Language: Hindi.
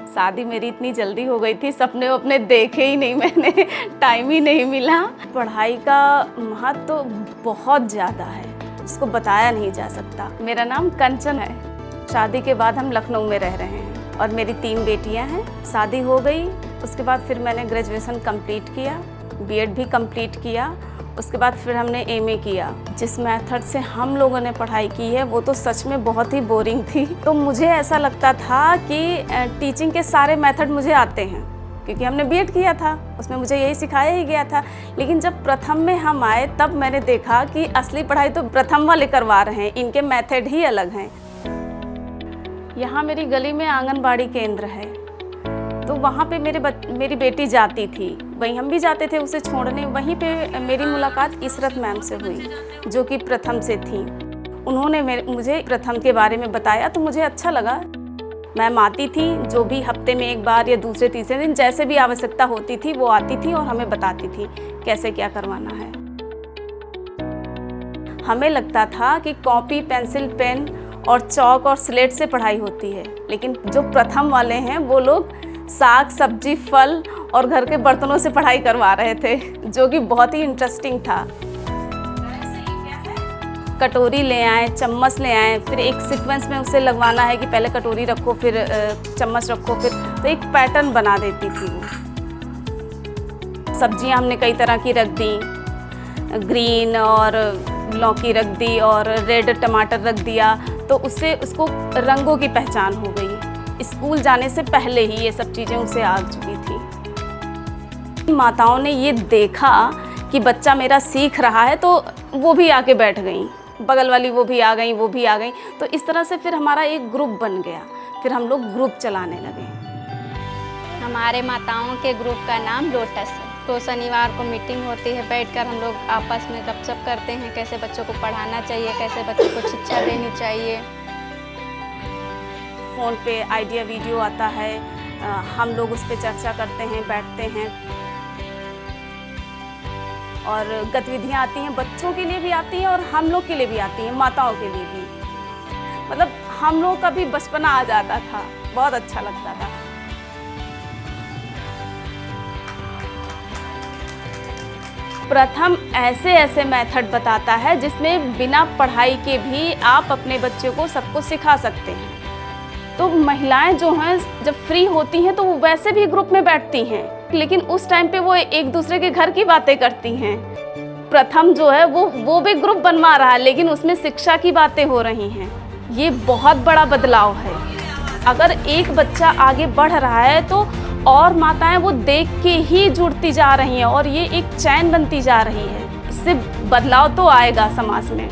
शादी मेरी इतनी जल्दी हो गई थी, सपने अपने देखे ही नहीं मैंने, टाइम ही नहीं मिला। पढ़ाई का महत्व तो बहुत ज़्यादा है, उसको बताया नहीं जा सकता। मेरा नाम कंचन है। शादी के बाद हम लखनऊ में रह रहे हैं और मेरी 3 बेटियां हैं। शादी हो गई, उसके बाद फिर मैंने ग्रेजुएशन कंप्लीट किया, बीएड भी कंप्लीट किया। उसके बाद फिर हमने एमए किया। जिस मेथड से हम लोगों ने पढ़ाई की है वो तो सच में बहुत ही बोरिंग थी। तो मुझे ऐसा लगता था कि टीचिंग के सारे मेथड मुझे आते हैं, क्योंकि हमने बीएड किया था, उसमें मुझे यही सिखाया ही गया था। लेकिन जब प्रथम में हम आए तब मैंने देखा कि असली पढ़ाई तो प्रथम वाले करवा रहे हैं, इनके मेथड ही अलग हैं। यहाँ मेरी गली में आंगनबाड़ी केंद्र है, तो वहाँ पे मेरी बेटी जाती थी, वहीं हम भी जाते थे उसे छोड़ने। वहीं पे मेरी मुलाकात इसरत मैम से हुई, जो कि प्रथम से थी। उन्होंने मुझे प्रथम के बारे में बताया तो मुझे अच्छा लगा। मैम आती थी, जो भी हफ्ते में एक बार या दूसरे तीसरे दिन जैसे भी आवश्यकता होती थी वो आती थी और हमें बताती थी कैसे क्या करवाना है। हमें लगता था कि कॉपी, पेंसिल, पेन और चौक और स्लेट से पढ़ाई होती है, लेकिन जो प्रथम वाले हैं वो लोग साग, सब्जी, फल और घर के बर्तनों से पढ़ाई करवा रहे थे, जो कि बहुत ही इंटरेस्टिंग था। कटोरी ले आए, चम्मच ले आए, फिर एक सीक्वेंस में उसे लगवाना है कि पहले कटोरी रखो, फिर चम्मच रखो, फिर तो एक पैटर्न बना देती थी वो। सब्जियां हमने कई तरह की रख दी, ग्रीन और लौकी रख दी और रेड टमाटर रख दिया, तो उससे उसको रंगों की पहचान हो गई। स्कूल जाने से पहले ही ये सब चीज़ें उसे आ चुकी थी। माताओं ने ये देखा कि बच्चा मेरा सीख रहा है तो वो भी आके बैठ गई, बगल वाली वो भी आ गई, वो भी आ गई। तो इस तरह से फिर हमारा एक ग्रुप बन गया, फिर हम लोग ग्रुप चलाने लगे। हमारे माताओं के ग्रुप का नाम लोटस है। तो शनिवार को मीटिंग होती है, बैठकर हम लोग आपस में गपशप करते हैं, कैसे बच्चों को पढ़ाना चाहिए, कैसे बच्चों को शिक्षा देनी चाहिए। फ़ोन पे आइडिया वीडियो आता है, हम लोग उस पर चर्चा करते हैं, बैठते हैं और गतिविधियाँ आती हैं, बच्चों के लिए भी आती हैं और हम लोग के लिए भी आती हैं, माताओं के लिए भी। मतलब हम लोग का भी बचपना आ जाता था, बहुत अच्छा लगता था। प्रथम ऐसे मेथड बताता है जिसमें बिना पढ़ाई के भी आप अपने बच्चे को सबको सिखा सकते हैं। तो महिलाएं जो हैं जब फ्री होती हैं तो वो वैसे भी ग्रुप में बैठती हैं, लेकिन उस टाइम पे वो एक दूसरे के घर की बातें करती हैं। प्रथम जो है वो भी ग्रुप बनवा रहा है, लेकिन उसमें शिक्षा की बातें हो रही हैं। ये बहुत बड़ा बदलाव है। अगर एक बच्चा आगे बढ़ रहा है तो और माताएं वो देख के ही जुड़ती जा रही हैं और ये एक चैन बनती जा रही है। इससे बदलाव तो आएगा समाज में।